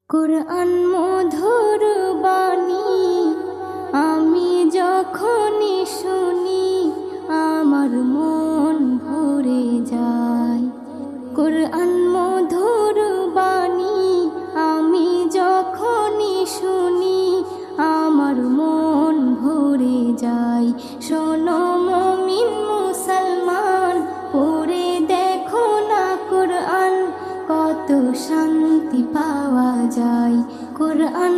কুরআন মধুর বাণী আমি যখনই শুনি আমার মন ভরে যায়। কুরআন মধুর বাণী আমি যখনই শুনি আমার মন ভরে যায়। শোনো মুমিন মুসলমান, পড়ে দেখো না কুরআন, কত শান্তি পাওয়া যায়। কুরআন